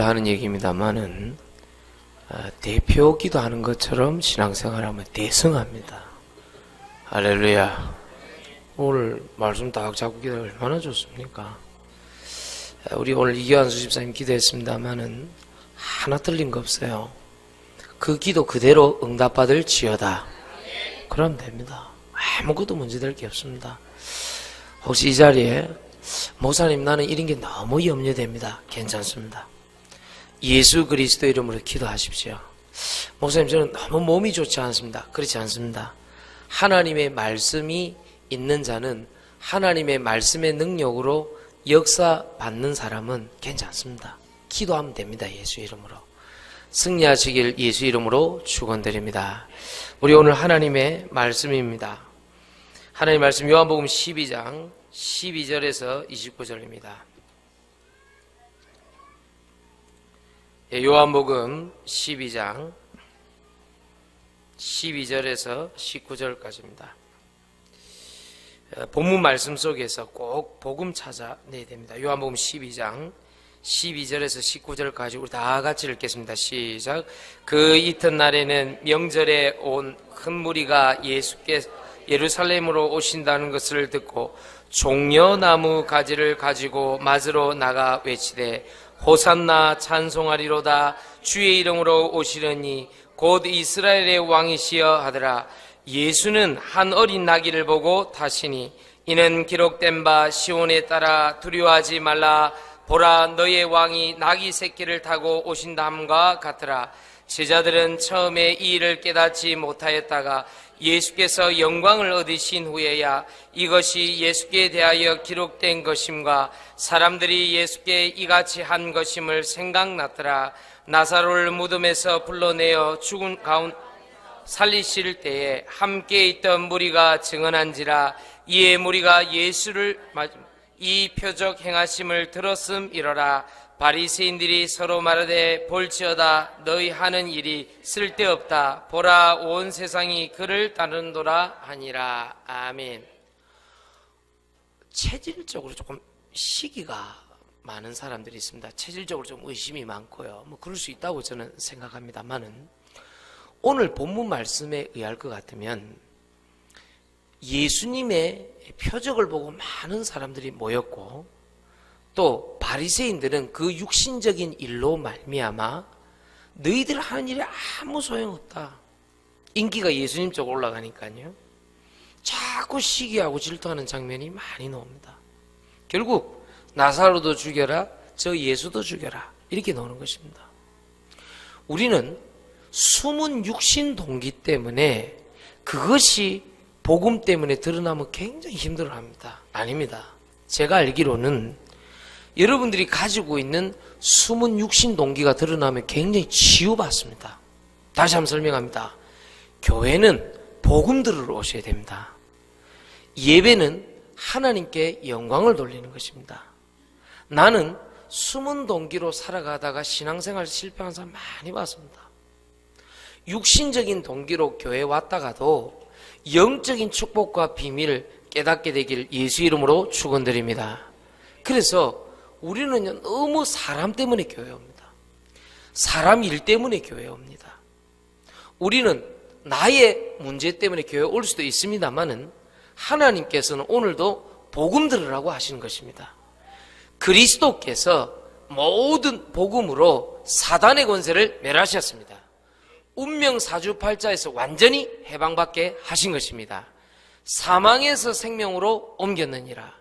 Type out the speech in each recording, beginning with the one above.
하는 얘기입니다만은 대표 기도하는 것처럼 신앙생활하면 대성합니다. 할렐루야. 오늘 말씀 딱 잡고 기도 얼마나 좋습니까? 우리 오늘 이교환수 집사님 기도했습니다만은 하나 틀린 거 없어요. 그 기도 그대로 응답받을 지어다. 그러면 됩니다. 아무것도 문제될 게 없습니다. 혹시 이 자리에 목사님 나는 이런 게 너무 염려됩니다. 괜찮습니다. 예수 그리스도 이름으로 기도하십시오. 목사님 저는 너무 몸이 좋지 않습니다. 그렇지 않습니다. 하나님의 말씀이 있는 자는 하나님의 말씀의 능력으로 역사 받는 사람은 괜찮습니다. 기도하면 됩니다. 예수 이름으로. 승리하시길 예수 이름으로 축원드립니다. 우리 오늘 하나님의 말씀입니다. 하나님의 말씀 요한복음 12장 12절에서 29절입니다. 요한복음 12장 12절에서 19절까지입니다. 본문 말씀 속에서 꼭 복음 찾아내야 됩니다. 요한복음 12장 12절에서 19절까지 우리 다 같이 읽겠습니다. 시작. 그 이튿날에는 명절에 온 큰 무리가 예수께 예루살렘으로 오신다는 것을 듣고 종려나무 가지를 가지고 맞으러 나가 외치되 호산나 찬송하리로다. 주의 이름으로 오시려니 곧 이스라엘의 왕이시여 하더라. 예수는 한 어린 나귀를 보고 타시니 이는 기록된 바 시온에 따라 두려워하지 말라. 보라, 너의 왕이 나귀 새끼를 타고 오신다함과 같으라. 제자들은 처음에 이 일을 깨닫지 못하였다가 예수께서 영광을 얻으신 후에야 이것이 예수께 대하여 기록된 것임과 사람들이 예수께 이같이 한 것임을 생각났더라. 나사로를 무덤에서 불러내어 죽은 가운데 살리실 때에 함께 있던 무리가 증언한지라. 이에 무리가 예수를 이 표적 행하심을 들었음이러라. 바리새인들이 서로 말하되 볼지어다. 너희 하는 일이 쓸데없다. 보라, 온 세상이 그를 따르는도라 하니라. 아멘. 체질적으로 조금 시기가 많은 사람들이 있습니다. 체질적으로 좀 의심이 많고요. 그럴 수 있다고 저는 생각합니다만은 오늘 본문 말씀에 의할 것 같으면 예수님의 표적을 보고 많은 사람들이 모였고 또 바리새인들은 그 육신적인 일로 말미암아 너희들 하는 일에 아무 소용없다. 인기가 예수님 쪽으로 올라가니까요. 자꾸 시기하고 질투하는 장면이 많이 나옵니다. 결국 나사로도 죽여라, 저 예수도 죽여라, 이렇게 나오는 것입니다. 우리는 숨은 육신 동기 때문에 그것이 복음 때문에 드러나면 굉장히 힘들어합니다. 아닙니다. 제가 알기로는 여러분들이 가지고 있는 숨은 육신 동기가 드러나면 굉장히 치유받습니다. 다시 한번 설명합니다. 교회는 복음 들으러 오셔야 됩니다. 예배는 하나님께 영광을 돌리는 것입니다. 나는 숨은 동기로 살아가다가 신앙생활 실패한 사람 많이 봤습니다. 육신적인 동기로 교회에 왔다가도 영적인 축복과 비밀을 깨닫게 되길 예수 이름으로 축원드립니다. 그래서 우리는 너무 사람 때문에 교회에 옵니다. 사람 일 때문에 교회에 옵니다. 우리는 나의 문제 때문에 교회에 올 수도 있습니다만은 하나님께서는 오늘도 복음 들으라고 하시는 것입니다. 그리스도께서 모든 복음으로 사단의 권세를 멸하셨습니다. 운명사주팔자에서 완전히 해방받게 하신 것입니다. 사망에서 생명으로 옮겼느니라.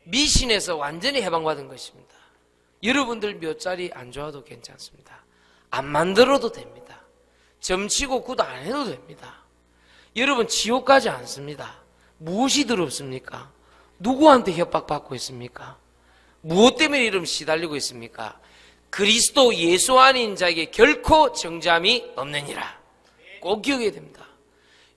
미신에서 완전히 해방받은 것입니다. 여러분들 몇 자리 안 좋아도 괜찮습니다. 안 만들어도 됩니다. 점치고 구도 안 해도 됩니다. 여러분 지옥 가지 않습니다. 무엇이 두렵습니까? 누구한테 협박받고 있습니까? 무엇 때문에 이름 시달리고 있습니까? 그리스도 예수 아닌 자에게 결코 정죄함이 없느니라. 꼭 기억해야 됩니다.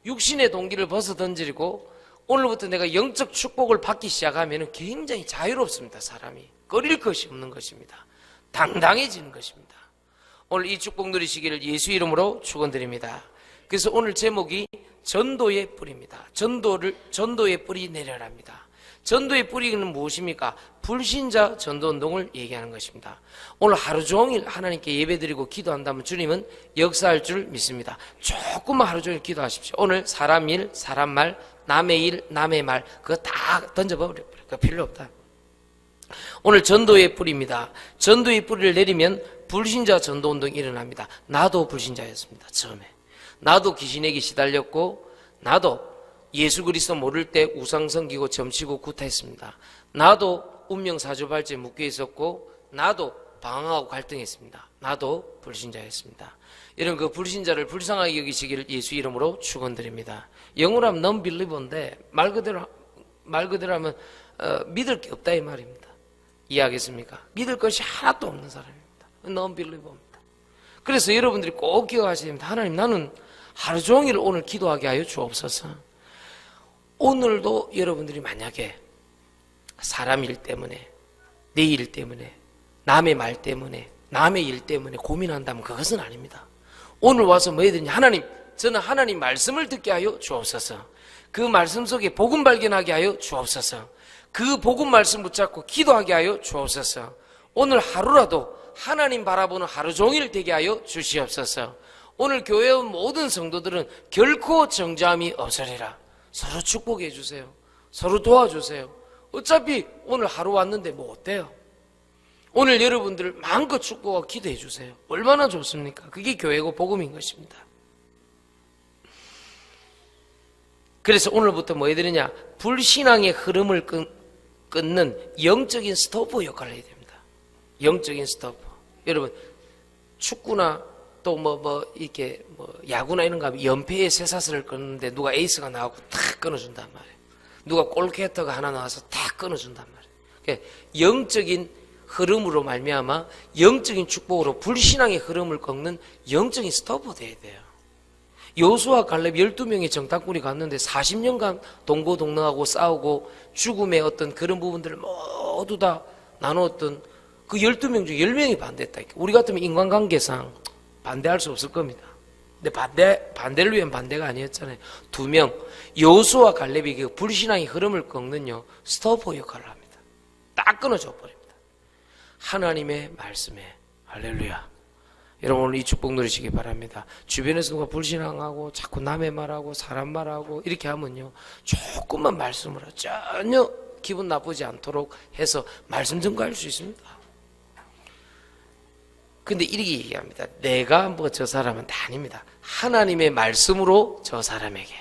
육신의 동기를 벗어 던지고 오늘부터 내가 영적 축복을 받기 시작하면 굉장히 자유롭습니다. 사람이 꺼릴 것이 없는 것입니다. 당당해지는 것입니다. 오늘 이 축복 누리시기를 예수 이름으로 축원드립니다. 그래서 오늘 제목이 전도의 뿌리입니다. 전도의 뿌리 내려랍니다. 전도의 뿌리는 무엇입니까? 불신자 전도운동을 얘기하는 것입니다. 오늘 하루 종일 하나님께 예배드리고 기도한다면 주님은 역사할 줄 믿습니다. 조금만 하루 종일 기도하십시오. 오늘 사람 일, 사람 말, 남의 일, 남의 말 그거 다 던져버려. 그거 필요 없다. 오늘 전도의 뿌리입니다. 전도의 뿌리를 내리면 불신자 전도운동이 일어납니다. 나도 불신자였습니다. 처음에. 나도 귀신에게 시달렸고 나도 예수 그리스도 모를 때 우상 섬기고 점치고 구타했습니다. 나도 운명사주발제에 묶여 있었고 나도 방황하고 갈등했습니다. 나도 불신자였습니다. 이런 그 불신자를 불쌍하게 여기시기를 예수 이름으로 축원드립니다. 영어로 하면 non-believer인데 말 그대로 하면 믿을 게 없다 이 말입니다. 이해하겠습니까? 믿을 것이 하나도 없는 사람입니다. non-believer입니다. 그래서 여러분들이 꼭 기억하셔야 됩니다. 하나님, 나는 하루 종일 오늘 기도하게 하여 주옵소서. 오늘도 여러분들이 만약에 사람 일 때문에, 내 일 때문에, 남의 말 때문에, 남의 일 때문에 고민한다면 그것은 아닙니다. 오늘 와서 뭐 해야 되냐? 하나님, 저는 하나님 말씀을 듣게 하여 주옵소서. 그 말씀 속에 복음 발견하게 하여 주옵소서. 그 복음 말씀 붙잡고 기도하게 하여 주옵소서. 오늘 하루라도 하나님 바라보는 하루 종일 되게 하여 주시옵소서. 오늘 교회에 온 모든 성도들은 결코 정죄함이 없으리라. 서로 축복해 주세요. 서로 도와주세요. 어차피 오늘 하루 왔는데 뭐 어때요? 오늘 여러분들 마음껏 축복하고 기도해 주세요. 얼마나 좋습니까? 그게 교회고 복음인 것입니다. 그래서 오늘부터 뭐 해야 되느냐? 불신앙의 흐름을 끊는 영적인 스토퍼 역할을 해야 됩니다. 영적인 스토퍼. 여러분 축구나 또 이렇게 야구나 이런 거 하면 연패의 쇠사슬을 끊는데 누가 에이스가 나와고 탁 끊어준단 말이에요. 누가 골키터가 하나 나와서 탁 끊어준단 말이에요. 그러니까 영적인 흐름으로 말미암아 영적인 축복으로 불신앙의 흐름을 꺾는 영적인 스토퍼 돼야 돼요. 여호수아 갈렙 12명의 정탐꾼이 갔는데 40년간 동고동락하고 싸우고 죽음의 어떤 그런 부분들을 모두 다 나누었던 그 12명 중에 10명이 반대했다. 우리 같으면 인간관계상 반대할 수 없을 겁니다. 근데 반대를 위한 반대가 아니었잖아요. 2명, 여호수아 갈렙이 그 불신앙의 흐름을 꺾는요, 스토퍼 역할을 합니다. 딱 끊어져 버립니다. 하나님의 말씀에, 할렐루야. 여러분 오늘 이 축복 누리시기 바랍니다. 주변에서 누가 불신앙하고 자꾸 남의 말하고 사람 말하고 이렇게 하면요, 조금만 말씀을 하고 전혀 기분 나쁘지 않도록 해서 말씀 전가할 수 있습니다. 근데 이렇게 얘기합니다. 내가 저 사람은 다 아닙니다. 하나님의 말씀으로 저 사람에게.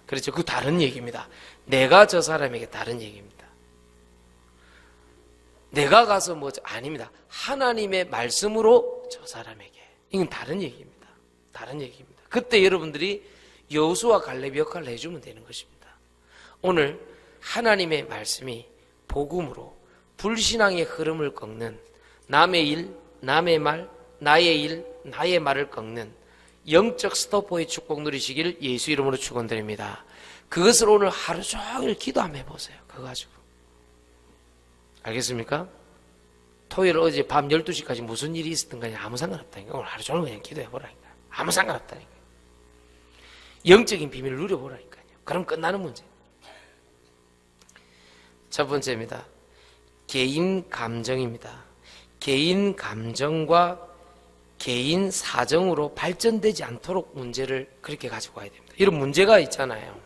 그렇죠. 그 다른 얘기입니다. 내가 저 사람에게 다른 얘기입니다. 내가 가서 아닙니다. 하나님의 말씀으로 저 사람에게. 이건 다른 얘기입니다. 다른 얘기입니다. 그때 여러분들이 여호수아 갈렙 역할을 해주면 되는 것입니다. 오늘 하나님의 말씀이 복음으로 불신앙의 흐름을 꺾는 남의 일, 남의 말, 나의 일, 나의 말을 꺾는 영적 스토퍼의 축복 누리시기를 예수 이름으로 축원드립니다. 그것을 오늘 하루 종일 기도 한번 해보세요. 그거 가지고. 알겠습니까? 토요일 어제 밤 12시까지 무슨 일이 있었던 거냐 아무 상관없다니까. 오늘 하루 종일 그냥 기도해보라니까. 아무 상관없다니까. 영적인 비밀을 누려보라니까요. 그럼 끝나는 문제. 첫 번째입니다. 개인 감정입니다. 개인 감정과 개인 사정으로 발전되지 않도록 문제를 그렇게 가지고 가야 됩니다. 이런 문제가 있잖아요.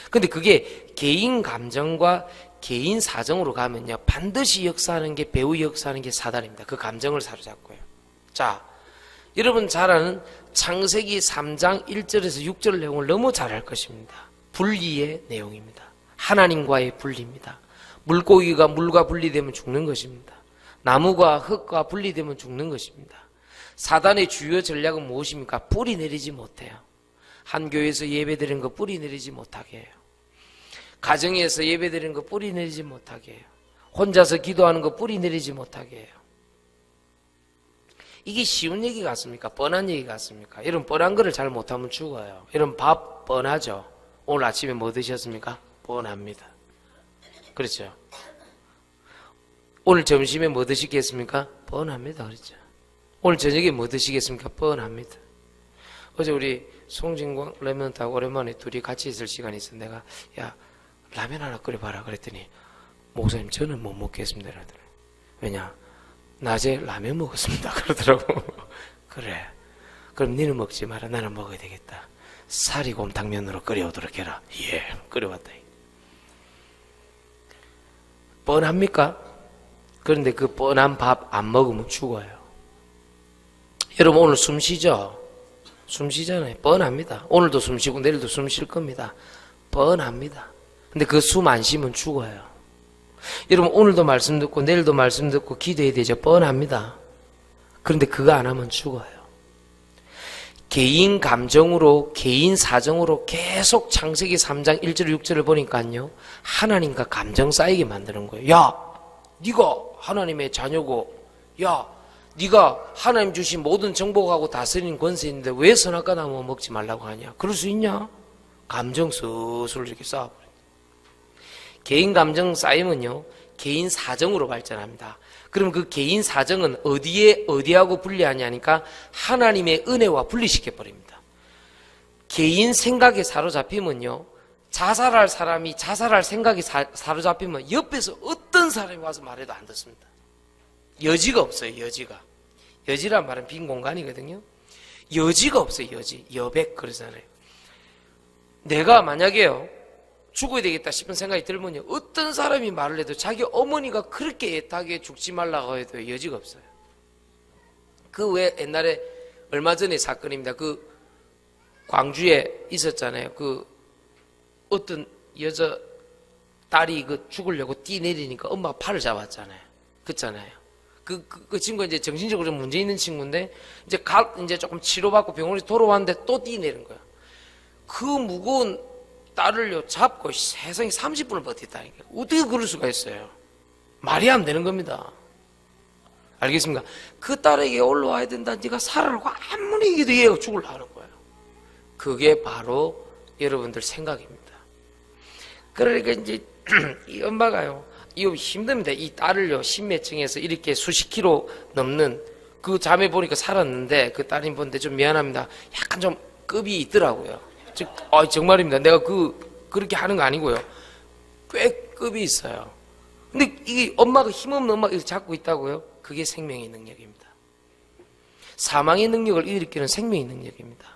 근데 그게 개인 감정과 개인 사정으로 가면요, 반드시 역사하는 게, 배후 역사하는 게 사단입니다. 그 감정을 사로잡고요. 자, 여러분 잘 아는 창세기 3장 1절에서 6절 내용을 너무 잘 알 것입니다. 분리의 내용입니다. 하나님과의 분리입니다. 물고기가 물과 분리되면 죽는 것입니다. 나무가 흙과 분리되면 죽는 것입니다. 사단의 주요 전략은 무엇입니까? 뿌리 내리지 못해요. 한 교회에서 예배드리는 거 뿌리 내리지 못하게 해요. 가정에서 예배드리는 거 뿌리 내리지 못하게 해요. 혼자서 기도하는 거 뿌리 내리지 못하게 해요. 이게 쉬운 얘기 같습니까? 뻔한 얘기 같습니까? 이런 뻔한 거를 잘 못하면 죽어요. 이런 밥 뻔하죠? 오늘 아침에 뭐 드셨습니까? 뻔합니다. 그렇죠? 오늘 점심에 뭐 드시겠습니까? 뻔합니다. 그렇죠? 오늘 저녁에 뭐 드시겠습니까? 뻔합니다. 어제 우리 송진광 레몬트하고 오랜만에 둘이 같이 있을 시간이 있어. 내가 야 라면 하나 끓여봐라 그랬더니 목사님 저는 못 먹겠습니다 그러더라고요. 왜냐? 낮에 라면 먹었습니다 그러더라고. 그래 그럼 니는 먹지 마라. 나는 먹어야 되겠다. 사리곰탕면으로 끓여오도록 해라. 예, 끓여왔다. 뻔합니까? 그런데 그 뻔한 밥 안 먹으면 죽어요. 여러분 오늘 숨 쉬죠? 숨 쉬잖아요. 뻔합니다. 오늘도 숨 쉬고 내일도 숨 쉴 겁니다. 뻔합니다. 근데 그 숨 안 쉬면 죽어요. 여러분 오늘도 말씀 듣고 내일도 말씀 듣고 기도해야 되죠. 뻔합니다. 그런데 그거 안 하면 죽어요. 개인 감정으로 개인 사정으로 계속 창세기 3장 1절 6절을 보니까요, 하나님과 감정 쌓이게 만드는 거예요. 야 네가 하나님의 자녀고, 야 네가 하나님 주신 모든 정복하고 다스리는 권세 있는데 왜 선악과 나무 먹지 말라고 하냐. 그럴 수 있냐? 감정 스스로 이렇게 쌓아버려요. 개인 감정 쌓이면요 개인 사정으로 발전합니다. 그럼 그 개인 사정은 어디하고 분리하냐니까 하나님의 은혜와 분리시켜버립니다. 개인 생각에 사로잡히면요, 자살할 사람이 자살할 생각에 사로잡히면 옆에서 어떤 사람이 와서 말해도 안 듣습니다. 여지가 없어요. 여지란 말은 빈 공간이거든요. 여지가 없어요. 여백 그러잖아요. 내가 만약에요 죽어야 되겠다 싶은 생각이 들면요, 어떤 사람이 말을 해도 자기 어머니가 그렇게 애타게 죽지 말라고 해도 여지가 없어요. 그 왜 옛날에 얼마 전에 사건입니다. 그 광주에 있었잖아요. 그 어떤 여자 딸이 그 죽으려고 뛰내리니까 엄마가 팔을 잡았잖아요. 그렇잖아요. 그 친구가 이제 정신적으로 좀 문제 있는 친구인데 이제 조금 치료받고 병원에 돌아왔는데 또 뛰내린 거야. 그 무거운 딸을요 잡고 세상에 30분을 버텼다니까. 어떻게 그럴 수가 있어요? 말이 안 되는 겁니다. 알겠습니까? 그 딸에게 올라와야 된다. 네가 살아라고 아무리 얘기해도 얘가 죽으려고 하는 거예요. 그게 바로 여러분들 생각입니다. 그러니까 이제 이 엄마가요, 이거 힘듭니다. 이 딸을요 심매층에서 이렇게 수십 킬로 넘는 그 자매 보니까 살았는데 그 따님 보는데 좀 미안합니다. 약간 좀 급이 있더라고요. 정말입니다. 내가 그렇게 하는 거 아니고요. 꽤 급이 있어요. 근데 이게 엄마가 힘없는 엄마가 이렇게 잡고 있다고요? 그게 생명의 능력입니다. 사망의 능력을 일으키는 생명의 능력입니다.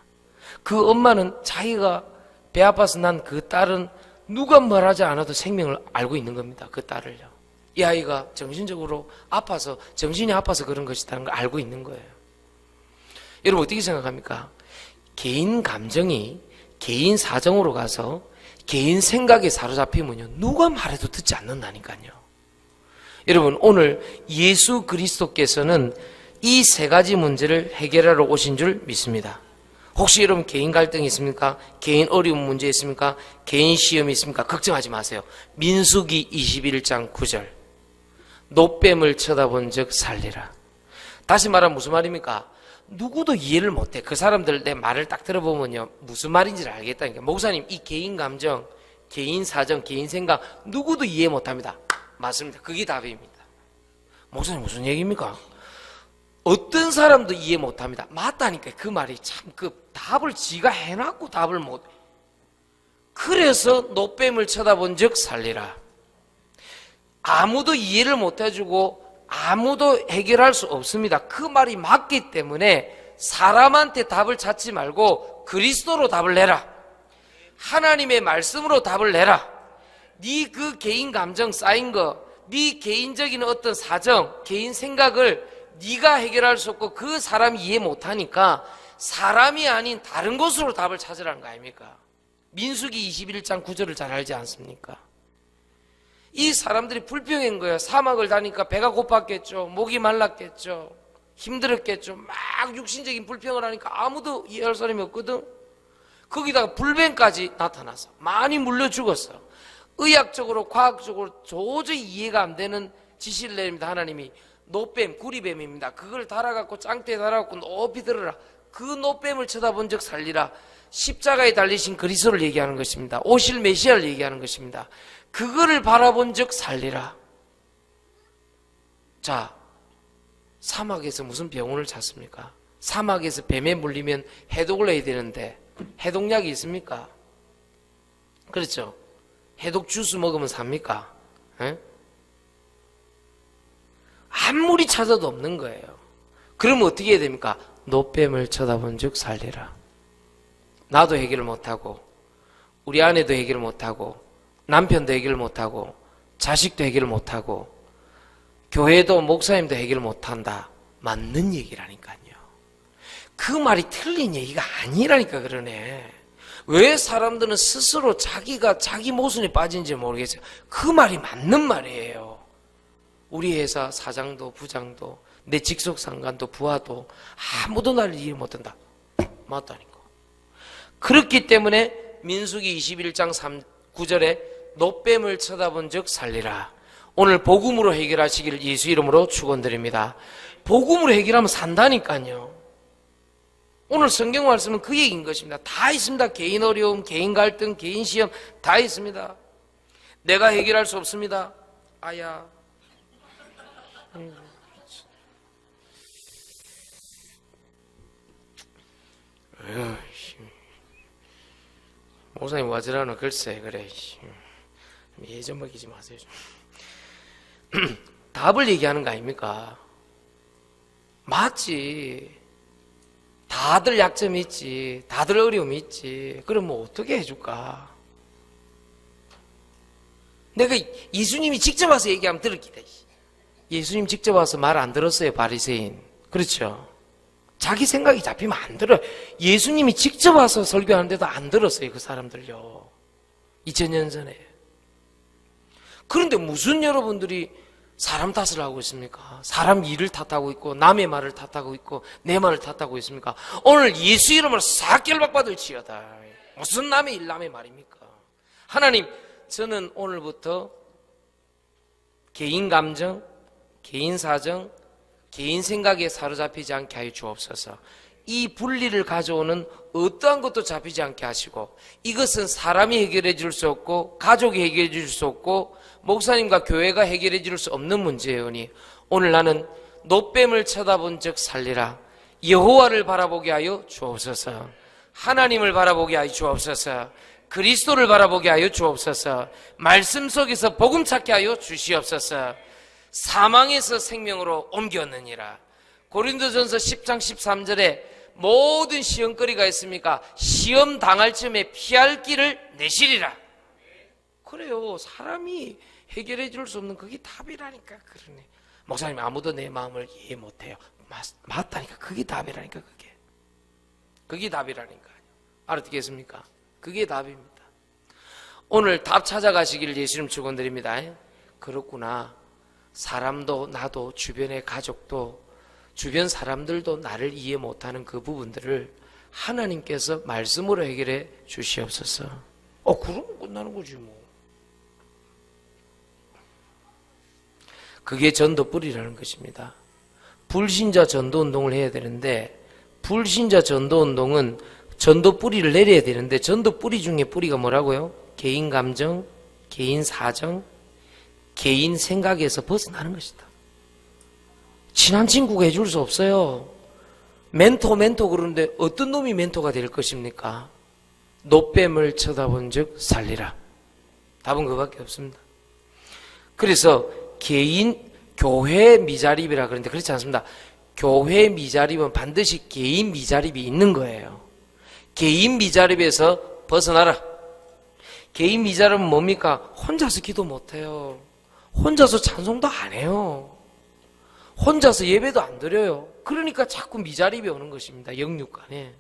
그 엄마는 자기가 배 아파서 난 그 딸은 누가 말하지 않아도 생명을 알고 있는 겁니다. 그 딸을요. 이 아이가 정신적으로 아파서, 정신이 아파서 그런 것이라는 걸 알고 있는 거예요. 여러분 어떻게 생각합니까? 개인 감정이 개인 사정으로 가서 개인 생각에 사로잡히면요 누가 말해도 듣지 않는다니까요. 여러분 오늘 예수 그리스도께서는 이 세 가지 문제를 해결하러 오신 줄 믿습니다. 혹시 여러분 개인 갈등이 있습니까? 개인 어려운 문제 있습니까? 개인 시험이 있습니까? 걱정하지 마세요. 민수기 21장 9절 노뱀을 쳐다본 적 살리라. 다시 말하면 무슨 말입니까? 누구도 이해를 못해. 그 사람들 내 말을 딱 들어보면요 무슨 말인지를 알겠다니까. 목사님 이 개인 감정, 개인 사정, 개인 생각 누구도 이해 못합니다. 맞습니다. 그게 답입니다. 목사님 무슨 얘기입니까? 어떤 사람도 이해 못합니다. 맞다니까. 그 말이 참 그 답을 지가 해놨고 답을 못. 그래서 노뱀을 쳐다본 적 살리라. 아무도 이해를 못해주고 아무도 해결할 수 없습니다. 그 말이 맞기 때문에 사람한테 답을 찾지 말고 그리스도로 답을 내라. 하나님의 말씀으로 답을 내라. 네 그 개인 감정 쌓인 거, 네 개인적인 어떤 사정, 개인 생각을 네가 해결할 수 없고 그 사람이 이해 못하니까 사람이 아닌 다른 곳으로 답을 찾으라는 거 아닙니까? 민수기 21장 9절을 잘 알지 않습니까? 이 사람들이 불평한 거예요. 사막을 다니까 배가 고팠겠죠. 목이 말랐겠죠. 힘들었겠죠. 막 육신적인 불평을 하니까 아무도 이해할 사람이 없거든. 거기다가 불뱀까지 나타나서 많이 물려 죽었어. 의학적으로 과학적으로 도저히 이해가 안 되는 지시를 내립니다. 하나님이 노뱀, 구리뱀입니다. 그걸 달아갖고 짱대에 달아갖고 높이 들어라. 그 노뱀을 쳐다본 적 살리라. 십자가에 달리신 그리스도를 얘기하는 것입니다. 오실 메시아를 얘기하는 것입니다. 그거를 바라본 적 살리라. 자, 사막에서 무슨 병원을 찾습니까? 사막에서 뱀에 물리면 해독을 해야 되는데 해독약이 있습니까? 그렇죠. 해독 주스 먹으면 삽니까? 에? 아무리 찾아도 없는 거예요. 그러면 어떻게 해야 됩니까? 노뱀을 쳐다본 즉 살리라. 나도 해결을 못하고, 우리 아내도 해결을 못하고, 남편도 해결을 못하고, 자식도 해결을 못하고, 교회도 목사님도 해결을 못한다. 맞는 얘기라니까요. 그 말이 틀린 얘기가 아니라니까 그러네. 왜 사람들은 스스로 자기가 자기 모순에 빠진지 모르겠어요. 그 말이 맞는 말이에요. 우리 회사 사장도 부장도 내 직속 상관도 부하도 아무도 나를 이해 못한다. 맞다니까. 그렇기 때문에 민수기 21장 9절에 노뱀을 쳐다본 즉 살리라. 오늘 복음으로 해결하시기를 예수 이름으로 축원드립니다. 복음으로 해결하면 산다니까요. 오늘 성경 말씀은 그 얘기인 것입니다. 다 있습니다. 개인 어려움, 개인 갈등, 개인 시험 다 있습니다. 내가 해결할 수 없습니다. 아야. 목사님 와지라노 글쎄 그래. 예전 먹이지 마세요. 답을 얘기하는 거 아닙니까? 맞지. 다들 약점이 있지. 다들 어려움이 있지. 그럼 뭐 어떻게 해줄까? 내가 예수님이 직접 와서 얘기하면 들을 기다. 예수님 직접 와서 말 안 들었어요, 바리새인. 그렇죠? 자기 생각이 잡히면 안 들어요. 예수님이 직접 와서 설교하는데도 안 들었어요, 그 사람들요. 2000년 전에. 그런데 무슨 여러분들이 사람 탓을 하고 있습니까? 사람 일을 탓하고 있고 남의 말을 탓하고 있고 내 말을 탓하고 있습니까? 오늘 예수 이름으로 싹 결박받을 지어다. 무슨 남의 일 남의 말입니까? 하나님, 저는 오늘부터 개인 감정, 개인 사정, 개인 생각에 사로잡히지 않게 하여 주옵소서. 이 분리를 가져오는 어떠한 것도 잡히지 않게 하시고, 이것은 사람이 해결해 줄 수 없고 가족이 해결해 줄 수 없고 목사님과 교회가 해결해 줄 수 없는 문제여니 오늘 나는 노뱀을 쳐다본 즉 살리라. 여호와를 바라보게 하여 주옵소서. 하나님을 바라보게 하여 주옵소서. 그리스도를 바라보게 하여 주옵소서. 말씀 속에서 복음 찾게 하여 주시옵소서. 사망에서 생명으로 옮겼느니라. 고린도전서 10장 13절에 모든 시험거리가 있습니까? 시험 당할 쯤에 피할 길을 내시리라. 그래요. 사람이 해결해 줄 수 없는 그게 답이라니까. 그러네. 목사님, 아무도 내 마음을 이해 못해요. 맞다니까. 그게 답이라니까. 그게 답이라니까. 알아듣겠습니까? 그게 답입니다. 오늘 답 찾아가시기를 예수님 축원드립니다. 그렇구나. 사람도 나도 주변의 가족도 주변 사람들도 나를 이해 못하는 그 부분들을 하나님께서 말씀으로 해결해 주시옵소서. 그러면 끝나는 거지 뭐. 그게 전도뿌리라는 것입니다. 불신자 전도운동을 해야 되는데 불신자 전도운동은 전도뿌리를 내려야 되는데 전도뿌리 중에 뿌리가 뭐라고요? 개인 감정, 개인 사정, 개인 생각에서 벗어나는 것이다. 친한 친구가 해줄 수 없어요. 멘토 그러는데 어떤 놈이 멘토가 될 것입니까? 노뱀을 쳐다본 즉 살리라. 답은 그밖에 없습니다. 그래서 교회 미자립이라 그러는데 그렇지 않습니다. 교회 미자립은 반드시 개인 미자립이 있는 거예요. 개인 미자립에서 벗어나라. 개인 미자립은 뭡니까? 혼자서 기도 못해요. 혼자서 찬송도 안 해요. 혼자서 예배도 안 드려요. 그러니까 자꾸 미자립이 오는 것입니다. 영육간에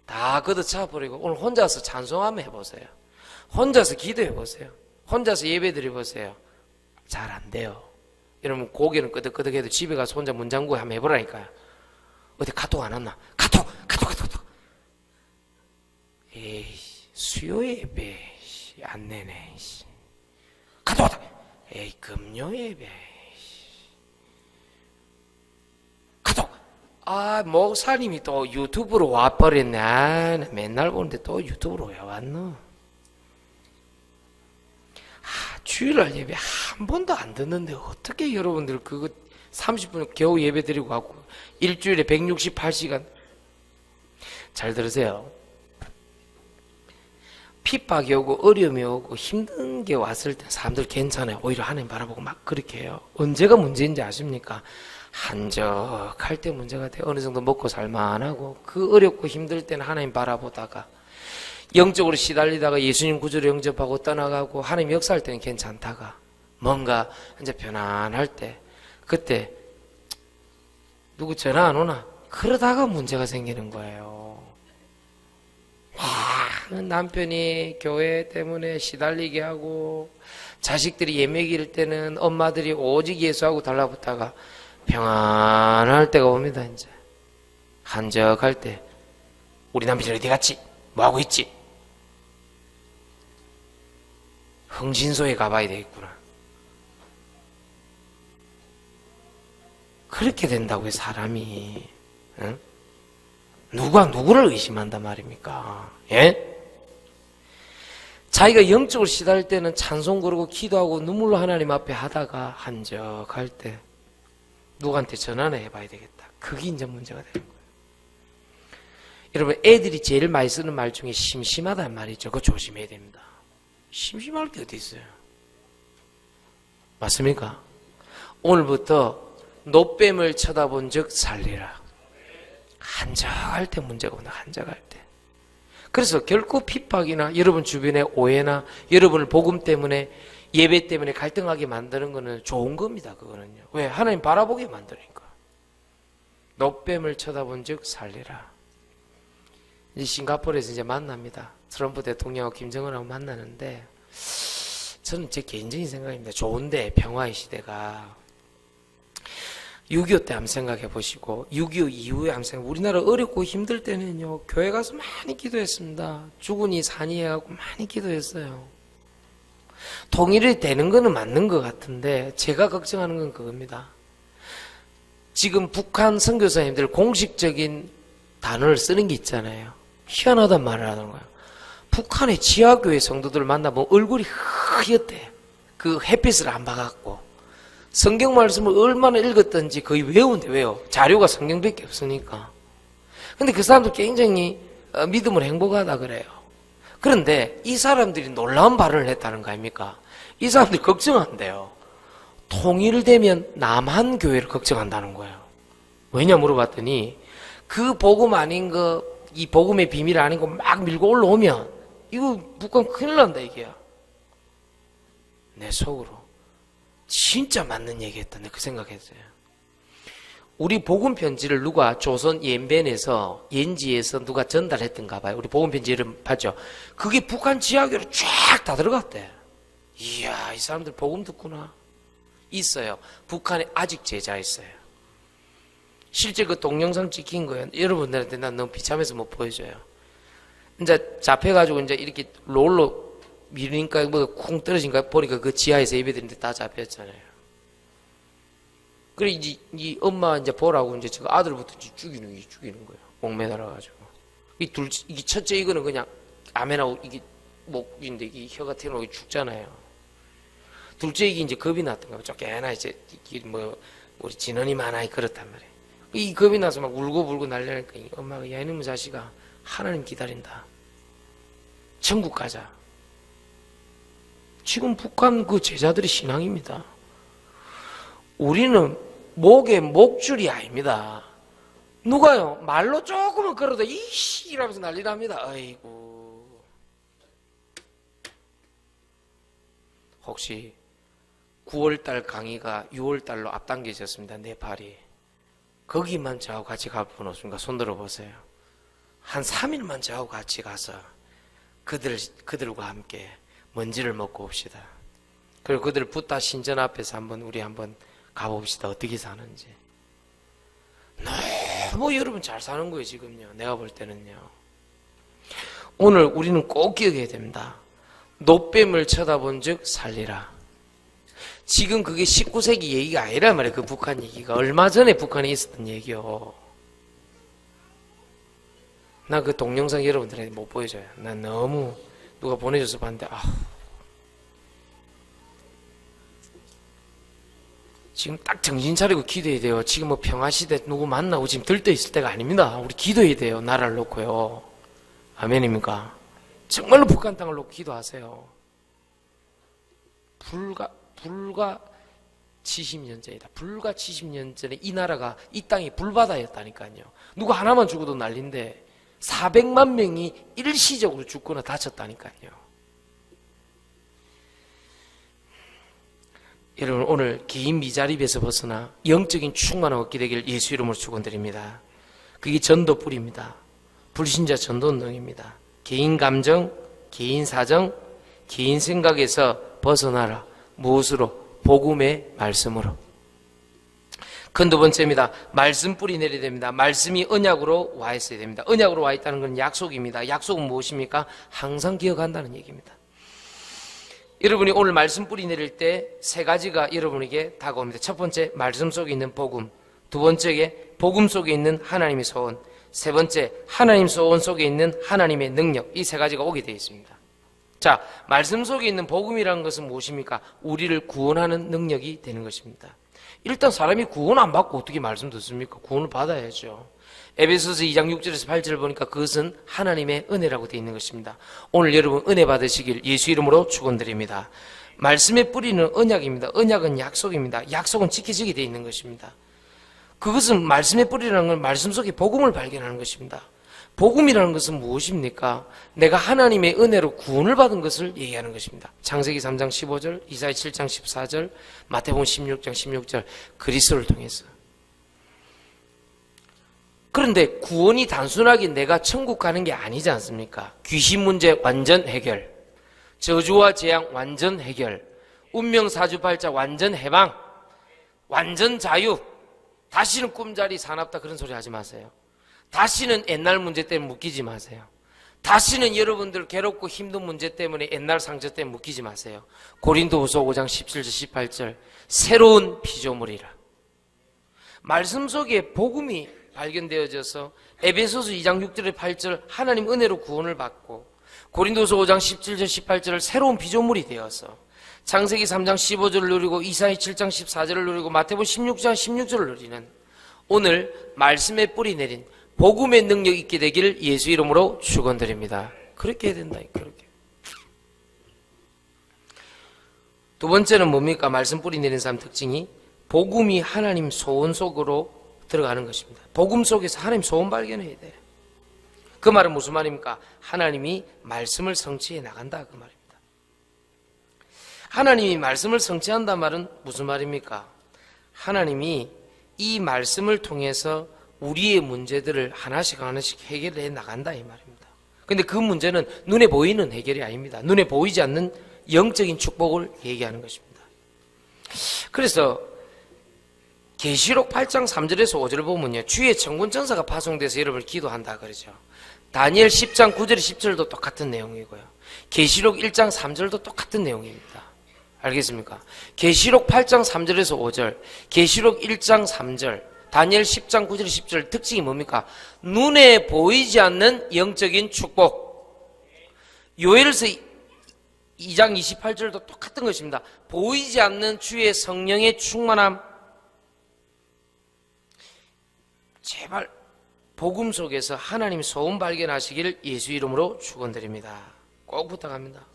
다 걷어차버리고 오늘 혼자서 찬송 한번 해보세요. 혼자서 기도해보세요. 혼자서 예배 드려보세요. 잘 안 돼요. 여러분 고개는 끄덕끄덕해도 집에 가서 혼자 문 잠그고 한번 해보라니까요. 어디 카톡 안 왔나? 카톡. 에이, 수요 예배 안 내네. 카톡 왔다. 에이, 금요 예배. 카톡. 목사님이 또 유튜브로 와버렸네. 맨날 보는데 또 유튜브로 왜 왔노? 주일날 예배 한 번도 안 듣는데 어떻게 여러분들 그거 30분 겨우 예배 드리고 하고 일주일에 168시간 잘 들으세요. 핍박이 오고 어려움이 오고 힘든 게 왔을 때 사람들 괜찮아요. 오히려 하나님 바라보고 막 그렇게 해요. 언제가 문제인지 아십니까? 한적할 때 문제가 돼. 어느 정도 먹고 살만하고 그 어렵고 힘들 때는 하나님 바라보다가 영적으로 시달리다가 예수님 구주를 영접하고 떠나가고 하나님 역사할 때는 괜찮다가 뭔가 이제 편안할 때 그때 누구 전화 안 오나? 그러다가 문제가 생기는 거예요. 남편이 교회 때문에 시달리게 하고 자식들이 예매기일 때는 엄마들이 오직 예수하고 달라붙다가 평안할 때가 옵니다. 이제 한적할 때 우리 남편이 어디 갔지? 뭐하고 있지? 흥신소에 가봐야 되겠구나. 그렇게 된다고요, 사람이. 응? 누가 누구를 의심한단 말입니까? 예? 자기가 영적으로 시달릴 때는 찬송 부르고 기도하고 눈물로 하나님 앞에 하다가 한적할 때 누구한테 전화나 해봐야 되겠다. 그게 이제 문제가 되는 거예요. 여러분, 애들이 제일 많이 쓰는 말 중에 심심하다는 말이죠. 그거 조심해야 됩니다. 심심할 게 어디 있어요? 맞습니까? 오늘부터 노뱀을 쳐다본 즉 살리라. 한적할 때 문제가 오나, 한적할 때. 그래서 결코 핍박이나 여러분 주변의 오해나 여러분을 복음 때문에 예배 때문에 갈등하게 만드는 거는 좋은 겁니다. 그거는요. 왜? 하나님 바라보게 만드니까. 노뱀을 쳐다본 즉 살리라. 이제 싱가포르에서 이제 만납니다. 트럼프 대통령하고 김정은하고 만나는데 저는 제 개인적인 생각입니다. 좋은데 평화의 시대가 6.25 때 한번 생각해 보시고 6.25 이후에 한번 생각해 보시고 우리나라 어렵고 힘들 때는요 교회 가서 많이 기도했습니다. 죽으니 사니 해갖고 많이 기도했어요. 통일이 되는 거는 맞는 것 같은데 제가 걱정하는 건 그겁니다. 지금 북한 선교사님들 공식적인 단어를 쓰는 게 있잖아요. 희한하단 말을 하는 거예요. 북한의 지하교회 성도들 만나보면 얼굴이 하얗대. 그 햇빛을 안 봐갖고 성경 말씀을 얼마나 읽었던지 거의 외운데 왜요? 자료가 성경밖에 없으니까. 근데 그 사람들 굉장히 믿음을 행복하다 그래요. 그런데 이 사람들이 놀라운 발언을 했다는 거 아닙니까? 이 사람들이 걱정한대요. 통일되면 남한 교회를 걱정한다는 거예요. 왜냐 물어봤더니 그 복음 아닌 거, 이 복음의 비밀 아닌 거 막 밀고 올라오면 이거 북한 큰일 난다 이게야. 내 속으로 진짜 맞는 얘기 했다. 내가 그 생각했어요. 우리 복음 편지를 누가 조선 옌지에서 누가 전달했던가 봐요. 우리 복음 편지 이름 봤죠? 그게 북한 지하교로 쫙 다 들어갔대. 이야, 이 사람들 복음 듣구나. 있어요. 북한에 아직 제자 있어요. 실제 그 동영상 찍힌 거예요. 여러분들한테 난 너무 비참해서 못 보여줘요. 이제 잡혀가지고 이제 이렇게 롤로 밀으니까 뭐가 쿵 떨어진가 보니까 그 지하에서 예배드리는데 다 잡혔잖아요. 그래 이제 이 엄마 이제 보라고 이제 저 아들부터 죽이는 거예요. 목 매달아가지고. 이게 첫째 이거는 그냥 아멘하고 이게 목인데 이게 혀가 튀어나오고 죽잖아요. 둘째 이게 이제 겁이 났던가 봐. 쫓겨나 이제 이게 뭐 우리 진원이 많아 그렇단 말이에요. 이 겁이 나서 막 울고불고 난리니까 엄마가 야 이놈의 자식아 하나님 기다린다. 천국 가자. 지금 북한 그 제자들의 신앙입니다. 우리는 목에 목줄이 아닙니다. 누가요? 말로 조금만 걸어도 이씨 이러면서 난리 납니다. 아이고. 혹시 9월달 강의가 6월달로 앞당겨졌습니다. 네팔이. 거기만 저하고 같이 갈 분 없습니까? 손들어 보세요. 한 3일만 저하고 같이 가서 그들과 함께 먼지를 먹고 옵시다. 그리고 그들 붓다 신전 앞에서 우리 한번 가봅시다. 어떻게 사는지. 너무 여러분 잘 사는 거예요 지금요. 내가 볼 때는요. 오늘 우리는 꼭 기억해야 됩니다. 노뱀을 쳐다본 즉 살리라. 지금 그게 19세기 얘기가 아니란 말이에요. 그 북한 얘기가 얼마 전에 북한에 있었던 얘기요. 나 그 동영상 여러분들한테 못 보여줘요. 난 너무 누가 보내줘서 봤는데 지금 딱 정신 차리고 기도해야 돼요. 지금 뭐 평화시대 누구 만나고 지금 들떠 있을 때가 아닙니다. 우리 기도해야 돼요. 나라를 놓고요. 아멘입니까? 정말로 북한 땅을 놓고 기도하세요. 불과 70년 전이다. 불과 70년 전에 이 나라가, 이 땅이 불바다였다니까요. 누구 하나만 죽어도 난리인데 400만 명이 일시적으로 죽거나 다쳤다니까요. 여러분, 오늘 개인 미자립에서 벗어나 영적인 충만함 얻게 되길 예수 이름으로 축원드립니다. 그게 전도불입니다. 불신자 전도운동입니다. 개인 감정, 개인 사정, 개인 생각에서 벗어나라. 무엇으로? 복음의 말씀으로. 큰 두 번째입니다. 말씀 뿌리 내려야 됩니다. 말씀이 언약으로 와 있어야 됩니다. 언약으로 와 있다는 건 약속입니다. 약속은 무엇입니까? 항상 기억한다는 얘기입니다. 여러분이 오늘 말씀 뿌리 내릴 때 세 가지가 여러분에게 다가옵니다. 첫 번째, 말씀 속에 있는 복음. 두 번째에 복음 속에 있는 하나님의 소원. 세 번째, 하나님 소원 속에 있는 하나님의 능력. 이 세 가지가 오게 되어 있습니다. 자, 말씀 속에 있는 복음이라는 것은 무엇입니까? 우리를 구원하는 능력이 되는 것입니다. 일단 사람이 구원 안 받고 어떻게 말씀 듣습니까? 구원을 받아야죠. 에베소서 2장 6절에서 8절을 보니까 그것은 하나님의 은혜라고 되어 있는 것입니다. 오늘 여러분 은혜 받으시길 예수 이름으로 축원드립니다. 말씀의 뿌리는 언약입니다. 언약은 약속입니다. 약속은 지켜지게 되어 있는 것입니다. 그것은 말씀의 뿌리라는 건 말씀 속에 복음을 발견하는 것입니다. 복음이라는 것은 무엇입니까? 내가 하나님의 은혜로 구원을 받은 것을 얘기하는 것입니다. 창세기 3장 15절, 이사야 7장 14절, 마태복음 16장 16절, 그리스도를 통해서. 그런데 구원이 단순하게 내가 천국 가는 게 아니지 않습니까? 귀신 문제 완전 해결, 저주와 재앙 완전 해결, 운명 사주팔자 완전 해방, 완전 자유. 다시는 꿈자리 사납다 그런 소리 하지 마세요. 다시는 옛날 문제 때문에 묶이지 마세요. 다시는 여러분들 괴롭고 힘든 문제 때문에 옛날 상처 때문에 묶이지 마세요. 고린도후서 5장 17절 18절 새로운 피조물이라. 말씀 속에 복음이 발견되어져서 에베소서 2장 6절에 8절 하나님 은혜로 구원을 받고 고린도서 5장 17절 18절을 새로운 피조물이 되어서 창세기 3장 15절을 누리고 이사야 7장 14절을 누리고 마태복음 16장 16절을 누리는 오늘 말씀에 뿌리 내린 복음의 능력 있게 되기를 예수 이름으로 축원드립니다. 그렇게 해야 된다. 그렇게. 두 번째는 뭡니까? 말씀 뿌리 내린 사람 특징이 복음이 하나님 소원 속으로 들어가는 것입니다. 복음 속에서 하나님 소원 발견해야 돼. 그 말은 무슨 말입니까? 하나님이 말씀을 성취해 나간다 그 말입니다. 하나님이 말씀을 성취한다 말은 무슨 말입니까? 하나님이 이 말씀을 통해서 우리의 문제들을 하나씩 해결해 나간다 이 말입니다. 그런데 그 문제는 눈에 보이는 해결이 아닙니다. 눈에 보이지 않는 영적인 축복을 얘기하는 것입니다. 그래서 계시록 8장 3절에서 5절을 보면요, 주의 천군천사가 파송돼서 여러분을 기도한다 그러죠. 다니엘 10장 9절 10절도 똑같은 내용이고요. 계시록 1장 3절도 똑같은 내용입니다. 알겠습니까? 계시록 8장 3절에서 5절, 계시록 1장 3절, 다니엘 10장 9절 10절 특징이 뭡니까? 눈에 보이지 않는 영적인 축복. 요엘서 2장 28절도 똑같은 것입니다. 보이지 않는 주의 성령의 충만함. 제발 복음 속에서 하나님 소원 발견하시기를 예수 이름으로 축원드립니다. 꼭 부탁합니다.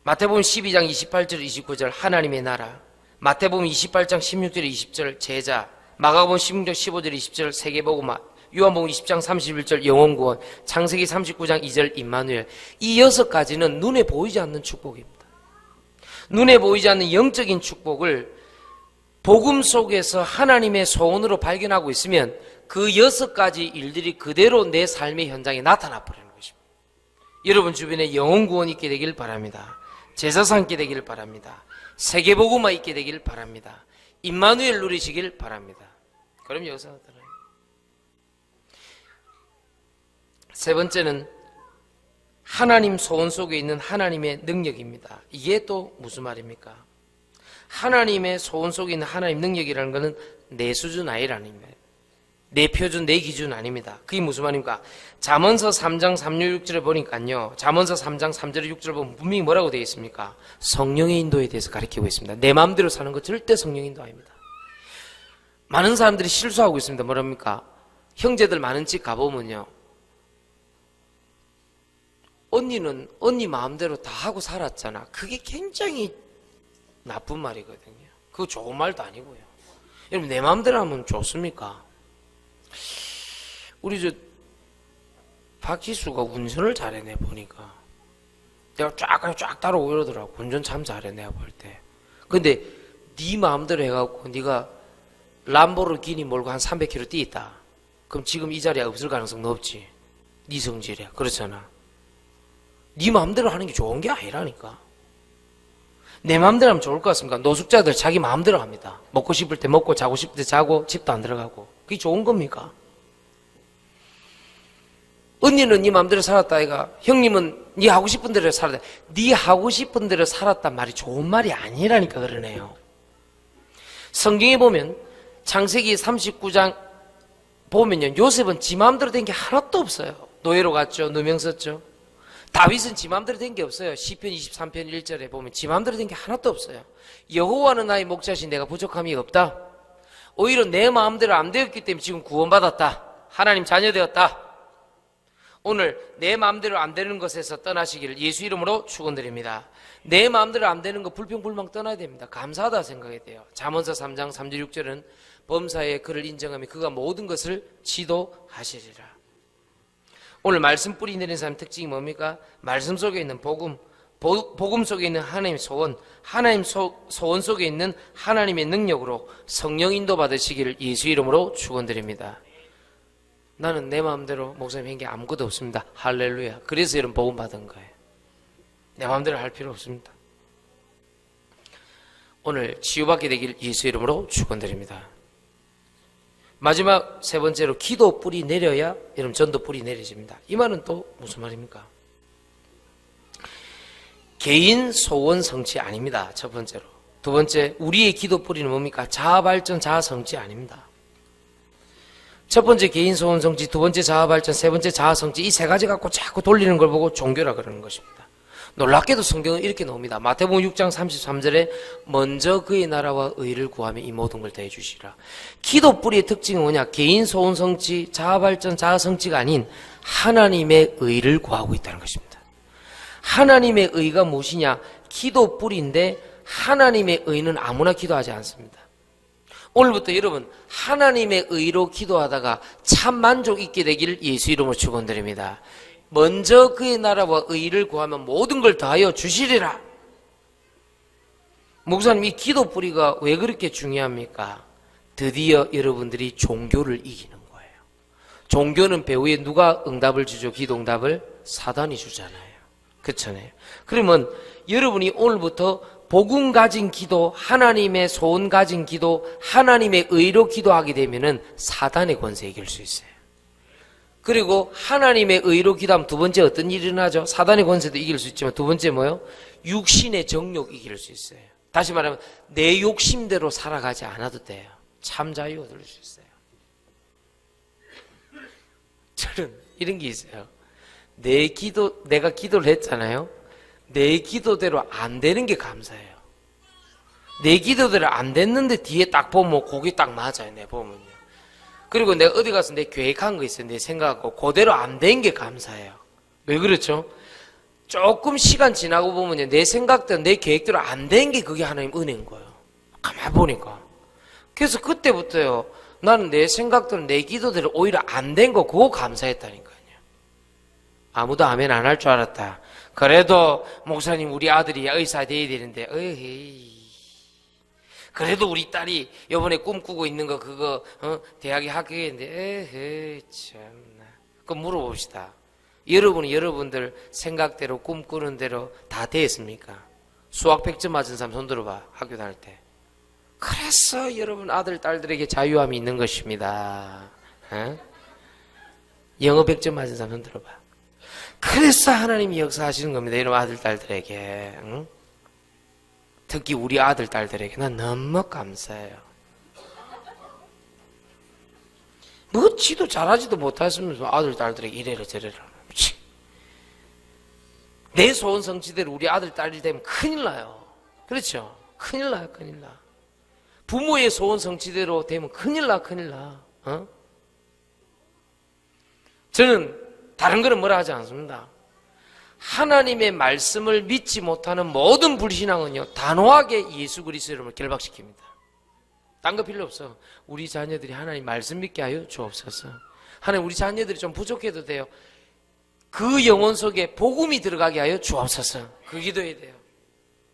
마태복음 12장 28절 29절 하나님의 나라, 마태복음 28장 16절 20절 제자, 마가복음 16장 15절 20절 세계복음화, 요한복음 20장 31절 영혼구원, 창세기 39장 2절 임마누엘. 이 6가지는 눈에 보이지 않는 축복입니다. 눈에 보이지 않는 영적인 축복을 복음 속에서 하나님의 소원으로 발견하고 있으면 그 6가지 일들이 그대로 내 삶의 현장에 나타나 버리는 것입니다. 여러분 주변에 영혼구원 있게 되길 바랍니다. 제사상 있게 되길 바랍니다. 세계복음화 있게 되길 바랍니다. 임마누엘 누리시길 바랍니다. 그럼 여기서 들어요. 세 번째는 하나님 소원 속에 있는 하나님의 능력입니다. 이게 또 무슨 말입니까? 하나님의 소원 속에 있는 하나님 능력이라는 것은 내 수준 아니라는 거예요. 내 표준, 내 기준 아닙니다. 그게 무슨 말입니까? 잠언서 3장 3절 6절에 보니까요, 잠언서 3장 3절 6절을 보면 분명히 뭐라고 되어 있습니까? 성령의 인도에 대해서 가르치고 있습니다. 내 마음대로 사는 것 절대 성령의 인도 아닙니다. 많은 사람들이 실수하고 있습니다. 뭐랍니까? 형제들 많은 집 가보면요, 언니는 언니 마음대로 다 하고 살았잖아. 그게 굉장히 나쁜 말이거든요. 그거 좋은 말도 아니고요. 여러분, 내 마음대로 하면 좋습니까? 우리 박희수가 운전을 잘해내 보니까 내가 쫙 따라오고 이러더라고. 운전 참 잘해 내가 볼 때. 근데 네 마음대로 해갖고 네가 람보르기니 몰고 한 300km 뛰었다. 그럼 지금 이 자리에 없을 가능성 높지. 네 성질이야. 그렇잖아. 네 마음대로 하는 게 좋은 게 아니라니까. 내 마음대로 하면 좋을 것 같습니까? 노숙자들 자기 마음대로 합니다. 먹고 싶을 때 먹고 자고 싶을 때 자고 집도 안 들어가고. 그게 좋은 겁니까? 언니는 네 마음대로 살았다 아이가. 형님은 네 하고 싶은 대로 살았다. 네 하고 싶은 대로 살았단 말이 좋은 말이 아니라니까 그러네요. 성경에 보면 창세기 39장 보면요, 요셉은 지 마음대로 된 게 하나도 없어요. 노예로 갔죠. 누명 썼죠. 다윗은 지 마음대로 된 게 없어요. 시편 23편 1절에 보면 지 마음대로 된 게 하나도 없어요. 여호와는 나의 목자신 내가 부족함이 없다. 오히려 내 마음대로 안 되었기 때문에 지금 구원받았다. 하나님 자녀 되었다. 오늘 내 마음대로 안 되는 것에서 떠나시기를 예수 이름으로 축원드립니다. 내 마음대로 안 되는 거 불평불만 떠나야 됩니다. 감사하다 생각해야 돼요. 잠언서 3장 3절 6절은 범사에 그를 인정하며 그가 모든 것을 지도하시리라. 오늘 말씀 뿌리 내린 사람 특징이 뭡니까? 말씀 속에 있는 복음, 복음 속에 있는 하나님의 소원, 하나님 소원 속에 있는 하나님의 능력으로 성령 인도 받으시기를 예수 이름으로 축원드립니다. 나는 내 마음대로 목사님 한 게 아무것도 없습니다. 할렐루야. 그래서 이런 복음 받은 거예요. 내 마음대로 할 필요 없습니다. 오늘 치유받게 되길 예수 이름으로 축원드립니다. 마지막 세 번째로 기도 뿌리 내려야 여러분 전도 뿌리 내려집니다. 이 말은 또 무슨 말입니까? 개인 소원 성취 아닙니다. 첫 번째로. 두 번째, 우리의 기도 뿌리는 뭡니까? 자아 발전, 자아 성취 아닙니다. 첫 번째 개인 소원 성취, 두 번째 자아 발전, 세 번째 자아 성취, 이 세 가지 갖고 자꾸 돌리는 걸 보고 종교라 그러는 것입니다. 놀랍게도 성경은 이렇게 나옵니다. 마태복음 6장 33절에 먼저 그의 나라와 의를 구하며 이 모든 걸 더해 주시라. 기도 뿌리의 특징은 뭐냐? 개인 소원 성취, 자아 발전, 자아 성취가 아닌 하나님의 의를 구하고 있다는 것입니다. 하나님의 의가 무엇이냐? 기도 뿌리인데 하나님의 의는 아무나 기도하지 않습니다. 오늘부터 여러분 하나님의 의로 기도하다가 참 만족 있게 되기를 예수 이름으로 축원드립니다. 먼저 그의 나라와 의를 구하면 모든 걸 다하여 주시리라. 목사님, 이 기도 뿌리가 왜 그렇게 중요합니까? 드디어 여러분들이 종교를 이기는 거예요. 종교는 배후에 누가 응답을 주죠? 기도 응답을? 사단이 주잖아요. 그렇잖아요. 그러면 여러분이 오늘부터 복음 가진 기도, 하나님의 소원 가진 기도, 하나님의 의로 기도하게 되면은 사단의 권세 이길 수 있어요. 그리고 하나님의 의로 기도하면 두 번째 어떤 일이 일어나죠? 사단의 권세도 이길 수 있지만 두 번째 뭐요? 육신의 정욕 이길 수 있어요. 다시 말하면 내 욕심대로 살아가지 않아도 돼요. 참 자유 얻을 수 있어요. 저는 이런 게 있어요. 내가 기도를 했잖아요. 내 기도대로 안 되는 게 감사해요. 내 기도대로 안 됐는데 뒤에 딱 보면 그게 딱 맞아요. 내 보면요. 그리고 내가 어디 가서 내 계획한 거 있어요. 내 생각하고 그대로 안 된 게 감사해요. 왜 그렇죠? 조금 시간 지나고 보면요. 내 생각대로 내 계획대로 안 된 게 그게 하나님 은혜인 거예요. 가만히 보니까. 그래서 그때부터요. 나는 내 생각대로 내 기도대로 오히려 안 된 거 그거 감사했다니까요. 아무도 아멘 안 할 줄 알았다. 그래도 목사님 우리 아들이 의사 돼야 되는데 어이. 그래도 우리 딸이 이번에 꿈꾸고 있는 거 그거 대학에 합격했는데 에헤이 참나. 그럼 물어봅시다. 여러분이 여러분들 생각대로 꿈꾸는 대로 다 됐습니까? 수학 100점 맞은 사람 손 들어봐. 학교 다닐 때. 그래서 여러분 아들 딸들에게 자유함이 있는 것입니다. 영어 100점 맞은 사람 손 들어봐. 그래서 하나님이 역사하시는 겁니다. 이런 아들 딸들에게. 응? 특히 우리 아들 딸들에게 난 너무 감사해요. 묻지도 잘하지도 못하시면서 아들 딸들에게 이래라 저래라. 내 소원 성취대로 우리 아들 딸이 되면 큰일 나요. 그렇죠? 큰일 나요. 큰일 나. 부모의 소원 성취대로 되면 큰일 나. 큰일 나. 저는 다른 거는 뭐라 하지 않습니다. 하나님의 말씀을 믿지 못하는 모든 불신앙은요, 단호하게 예수 그리스도 이름을 결박시킵니다. 딴 거 필요 없어. 우리 자녀들이 하나님 말씀 믿게 하여 주옵소서. 하나님 우리 자녀들이 좀 부족해도 돼요. 그 영혼 속에 복음이 들어가게 하여 주옵소서. 그 기도해야 돼요.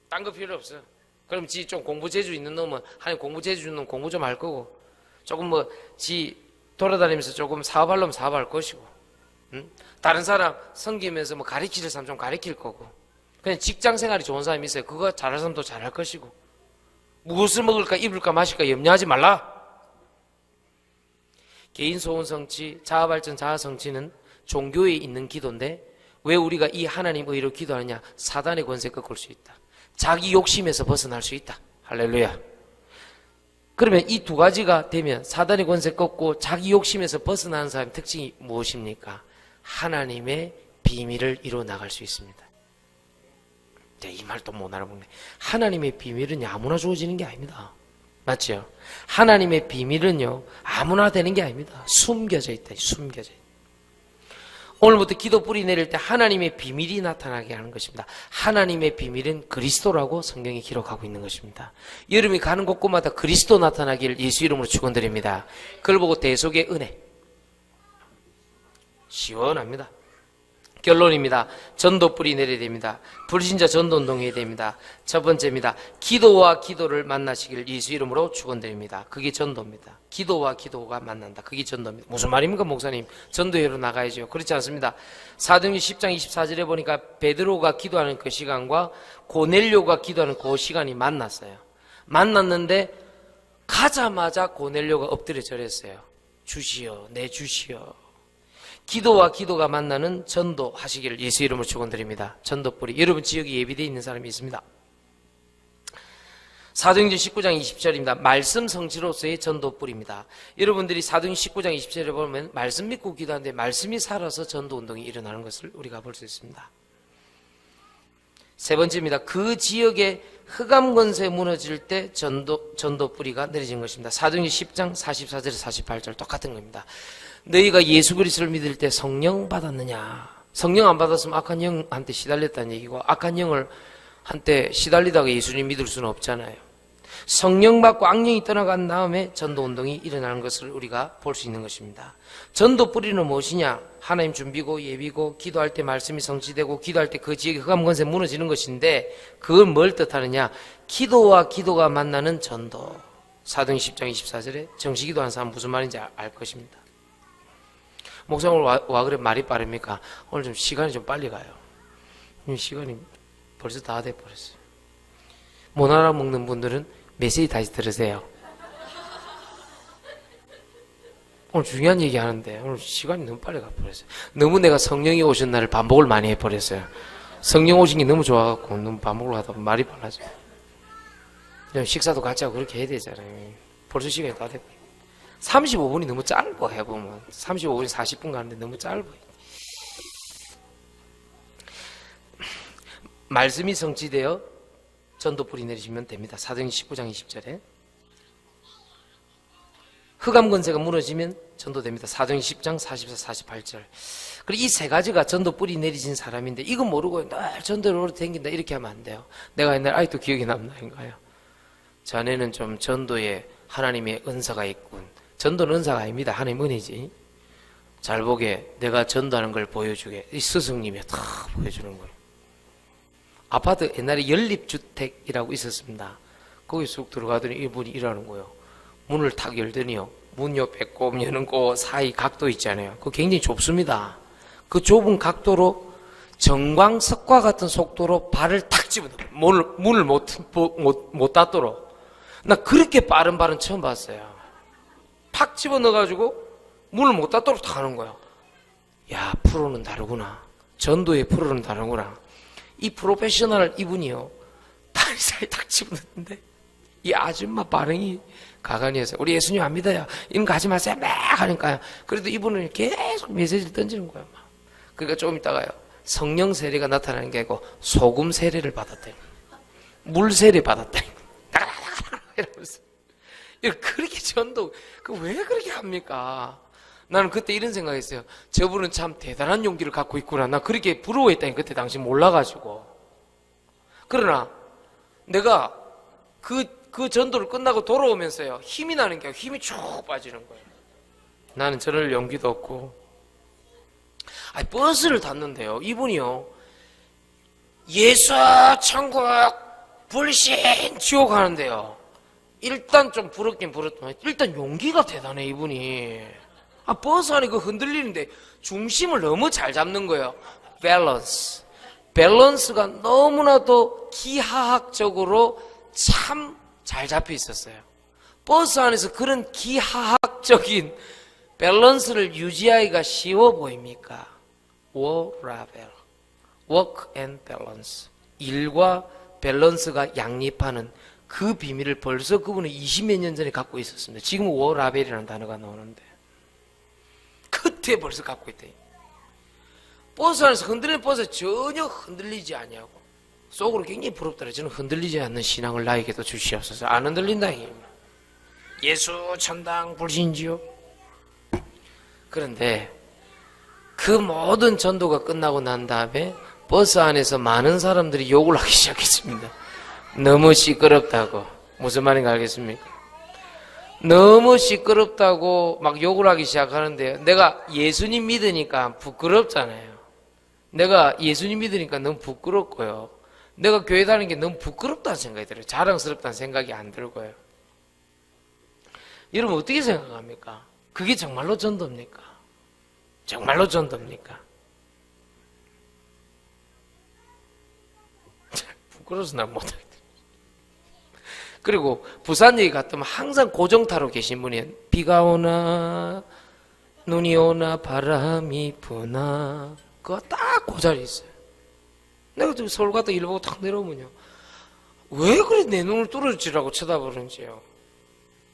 딴 거 필요 없어. 그럼 지 좀 공부 재주 있는 놈은 하나님 공부 재주 있는 놈 공부 좀 할 거고, 조금 지 돌아다니면서 조금 사업할 놈 사업할 것이고, 응? 다른 사람 섬기면서 가르칠 사람 좀 가르칠 거고, 그냥 직장 생활이 좋은 사람이 있어요. 그거 잘할 사람도 잘할 것이고, 무엇을 먹을까 입을까 마실까 염려하지 말라. 개인 소원 성취, 자아 발전, 자아 성취는 종교에 있는 기도인데 왜 우리가 이 하나님 의로 기도하느냐? 사단의 권세 꺾을 수 있다. 자기 욕심에서 벗어날 수 있다. 할렐루야. 그러면 이 두 가지가 되면 사단의 권세 꺾고 자기 욕심에서 벗어나는 사람의 특징이 무엇입니까? 하나님의 비밀을 이루어 나갈 수 있습니다. 이 말 또 못 알아먹네. 하나님의 비밀은 아무나 주어지는 게 아닙니다. 맞죠? 하나님의 비밀은요, 아무나 되는 게 아닙니다. 숨겨져 있다. 숨겨져 있다. 오늘부터 기도 뿌리 내릴 때 하나님의 비밀이 나타나게 하는 것입니다. 하나님의 비밀은 그리스도라고 성경이 기록하고 있는 것입니다. 여러분이 가는 곳곳마다 그리스도 나타나기를 예수 이름으로 축원드립니다. 그걸 보고 대속의 은혜. 시원합니다. 결론입니다. 전도 뿌리 내려야 됩니다. 불신자 전도 운동해야 됩니다. 첫 번째입니다. 기도와 기도를 만나시길 예수 이름으로 축원드립니다. 그게 전도입니다. 기도와 기도가 만난다. 그게 전도입니다. 무슨 말입니까, 목사님? 전도회로 나가야죠. 그렇지 않습니다. 사도행전 10장 24절에 보니까 베드로가 기도하는 그 시간과 고넬료가 기도하는 그 시간이 만났어요. 만났는데 가자마자 고넬료가 엎드려 절했어요. 주시오, 내 주시오. 기도와 기도가 만나는 전도 하시기를 예수 이름으로 축원드립니다. 전도 뿌리. 여러분 지역에 예비되어 있는 사람이 있습니다. 사도행전 19장 20절입니다. 말씀 성취로서의 전도 뿌리입니다. 여러분들이 사도행전 19장 20절에 보면 말씀 믿고 기도하는데 말씀이 살아서 전도 운동이 일어나는 것을 우리가 볼 수 있습니다. 세 번째입니다. 그 지역에 흑암 권세 무너질 때 전도 뿌리가 내려진 것입니다. 사도행전 10장 44절에서 48절 똑같은 겁니다. 너희가 예수 그리스도를 믿을 때 성령 받았느냐? 성령 안 받았으면 악한 영한테 시달렸다는 얘기고, 악한 영을 한때 시달리다가 예수님 믿을 수는 없잖아요. 성령 받고 악령이 떠나간 다음에 전도 운동이 일어나는 것을 우리가 볼 수 있는 것입니다. 전도 뿌리는 무엇이냐? 하나님 준비고 예비고 기도할 때 말씀이 성취되고 기도할 때 그 지역의 흑암 권세 무너지는 것인데, 그건 뭘 뜻하느냐? 기도와 기도가 만나는 전도. 사도행전 10장 24절에 정시 기도하는 사람 무슨 말인지 알 것입니다. 목사님 오늘 와 그래 말이 빠릅니까? 오늘 좀 시간이 좀 빨리 가요. 시간이 벌써 다 돼버렸어요. 못 알아먹는 분들은 메시지 다시 들으세요. 오늘 중요한 얘기 하는데 오늘 시간이 너무 빨리 가버렸어요. 너무 내가 성령이 오신 날을 반복을 많이 해버렸어요. 성령 오신 게 너무 좋아갖고 너무 반복을 하다 보면 말이 빨라져요. 식사도 같이 하고 그렇게 해야 되잖아요. 벌써 시간이 다 돼버렸어요. 35분이 너무 짧아 해보면 35분이 40분 가는데 너무 짧아. 말씀이 성취되어 전도 뿌리 내리시면 됩니다. 사도행전 19장 20절에 흑암 권세가 무너지면 전도됩니다. 사도행전 10장 44, 48절. 그리고 이 세 가지가 전도 뿌리 내리신 사람인데 이거 모르고 늘 전도로 댕긴다 이렇게 하면 안 돼요. 내가 옛날 아직도 기억이 남나인가요? 자네는 좀 전도에 하나님의 은사가 있군. 전도는 은사가 아닙니다. 하나님 은혜지. 잘 보게 내가 전도하는 걸 보여주게. 이 스승님이 다 보여주는 거예요. 아파트 옛날에 연립주택이라고 있었습니다. 거기 쑥 들어가더니 이분이 일하는 거예요. 문을 탁 열더니요. 문 옆에 꼼 여는 거 사이 각도 있잖아요. 그거 굉장히 좁습니다. 그 좁은 각도로 정광석과 같은 속도로 발을 탁 집어넣어. 문을 못 닫도록. 나 그렇게 빠른 발은 처음 봤어요. 팍 집어넣어가지고 문을 못 닫도록 다 하는 거야. 야, 프로는 다르구나. 전도의 프로는 다르구나. 이 프로페셔널 이분이요. 다리 사이 딱 집어넣는데 이 아줌마 반응이 가관이어서 우리 예수님 안 믿어요. 이런 거 하지 마세요. 막 하니까요. 그래도 이분은 계속 메시지를 던지는 거예요. 막. 그러니까 조금 있다가요. 성령 세례가 나타나는 게 아니고 소금 세례를 받았대요. 물 세례 받았대요. 이러면서. 그렇게 전도, 왜 그렇게 합니까? 나는 그때 이런 생각했어요. 저분은 참 대단한 용기를 갖고 있구나. 나 그렇게 부러워했다니 그때 당시 몰라가지고. 그러나 내가 그 전도를 끝나고 돌아오면서요, 힘이 나는 게 힘이 쭉 빠지는 거예요. 나는 저럴 용기도 없고. 버스를 탔는데요, 이분이요, 예수 천국 불신 지옥 하는데요, 일단 좀 부럽긴 부럽지만 일단 용기가 대단해 이분이. 버스 안에 그 흔들리는데 중심을 너무 잘 잡는 거예요. 밸런스가 너무나도 기하학적으로 참 잘 잡혀 있었어요. 버스 안에서 그런 기하학적인 밸런스를 유지하기가 쉬워 보입니까? 워라벨, work and balance, 일과 밸런스가 양립하는 그 비밀을 벌써 그분은 20몇 년 전에 갖고 있었습니다. 지금은 워라벨이라는 단어가 나오는데 그때 벌써 갖고 있다. 버스 안에서 흔들리는 버스에 전혀 흔들리지 아니하고 속으로 굉장히 부럽더라. 저는 흔들리지 않는 신앙을 나에게도 주시옵소서. 안 흔들린다. 예수 천당 불신지요. 그런데 그 모든 전도가 끝나고 난 다음에 버스 안에서 많은 사람들이 욕을 하기 시작했습니다. 너무 시끄럽다고. 무슨 말인가 알겠습니까? 너무 시끄럽다고 막 욕을 하기 시작하는데요, 내가 예수님 믿으니까 부끄럽잖아요. 내가 예수님 믿으니까 너무 부끄럽고요, 내가 교회 다니는 게 너무 부끄럽다는 생각이 들어요. 자랑스럽다는 생각이 안 들고요. 여러분 어떻게 생각합니까? 그게 정말로 전도입니까? 정말로 전도입니까? 부끄러워서 난 못하겠다. 그리고 부산 얘기 갔더니 항상 고정타로 계신 분이, 비가 오나 눈이 오나 바람이 부나, 그거 딱 그 자리에 있어요. 내가 지금 서울 갔다 일 보고 탁 내려오면요, 왜 그래 내 눈을 뚫어지라고 쳐다보는지요.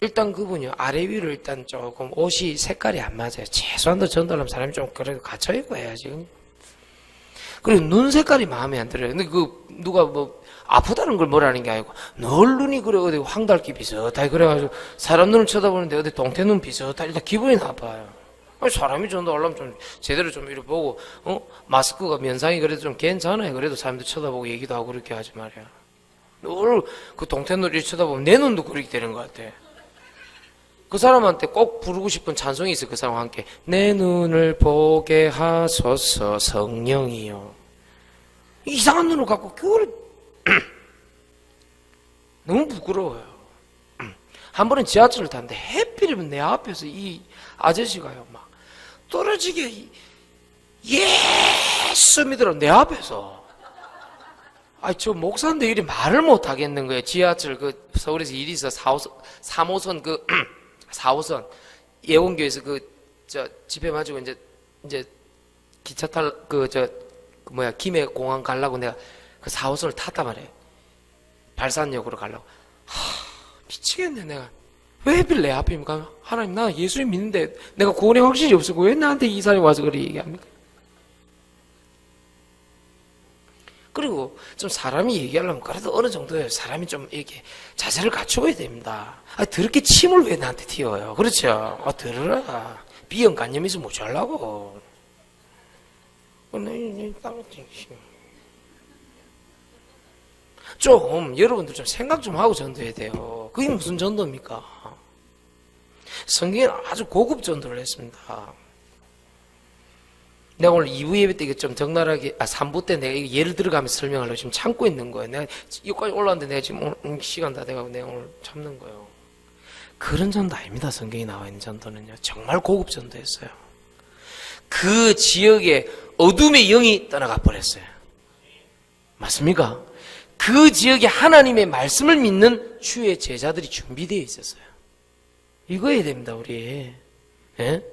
일단 그분이요, 아래 위로 일단 조금 옷이 색깔이 안 맞아요. 최소한도 전달하면 사람이 좀 그래도 갖춰 입고 해야지. 그리고 눈 색깔이 마음에 안 들어요. 근데 누가 아프다는 걸 뭐라는 게 아니고 늘 눈이 그래 어디 황달기 비슷하게 그래가지고 사람 눈을 쳐다보는데 어디 동태눈 비슷하게 일단 기분이 나빠요. 사람이 전도하려면 좀 제대로 좀 이렇게 보고, 마스크가 면상이 그래도 좀 괜찮아요. 그래도 사람들 쳐다보고 얘기도 하고 그렇게 하지 말이야. 늘 그 동태눈을 쳐다보면 내 눈도 그렇게 되는 것 같아. 그 사람한테 꼭 부르고 싶은 찬송이 있어요. 그 사람과 함께 내 눈을 보게 하소서 성령이요. 이상한 눈을 갖고 그걸 너무 부끄러워요. 한 번은 지하철을 탔는데 해필이면 내 앞에서 이 아저씨가요 막 떨어지게 예수 믿으라고 내 앞에서. 저 목사인데 이리 말을 못 하겠는 거예요. 지하철 서울에서 일이 있어 3호선 4호선 예원교에서 집회 마치고 이제 기차 탈 김해공항 가려고 내가 그 4호선을 탔단 말이에요. 발산역으로 가려고. 미치겠네. 내가 왜 하필 내 앞입니까? 하나님, 나 예수님 믿는데 내가 구원의 확신이 없었고 왜 나한테 이 사람이 와서 그렇게 얘기합니까? 그리고 좀 사람이 얘기하려면 그래도 어느 정도의 사람이 좀 이렇게 자세를 갖추어야 됩니다. 더럽게 침을 왜 나한테 튀어요? 그렇죠? 들으라. 비형간염 있으면 못 잘라고. 좀 여러분들 좀 생각 좀 하고 전도해야 돼요. 그게 무슨 전도입니까? 성경에는 아주 고급 전도를 했습니다. 내가 오늘 2부 예배 때 좀 적나라하게 3부 때 내가 예를 들어가면서 설명하려고 지금 참고 있는 거예요. 내가 여기까지 올라왔는데 내가 지금 오늘 시간 다 돼가고 내가 오늘 참는 거예요. 그런 전도 아닙니다. 성경에 나와 있는 전도는요, 정말 고급 전도였어요. 그 지역에 어둠의 영이 떠나가 버렸어요. 맞습니까? 그 지역에 하나님의 말씀을 믿는 주의 제자들이 준비되어 있었어요. 이거 해야 됩니다, 우리. 예?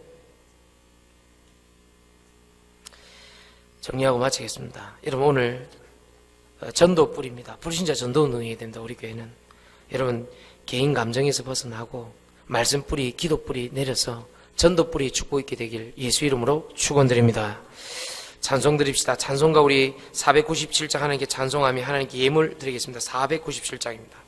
정리하고 마치겠습니다. 여러분, 오늘 전도 뿌리입니다. 불신자 전도 운동해야 됩니다, 우리 교회는. 여러분, 개인 감정에서 벗어나고 말씀 뿌리, 기도 뿌리 내려서 전도 뿌리 축복 있게 되길 예수 이름으로 축원드립니다. 찬송 드립시다. 찬송가 우리 497장 하나님께 찬송하며 하나님께 예물 드리겠습니다. 497장입니다.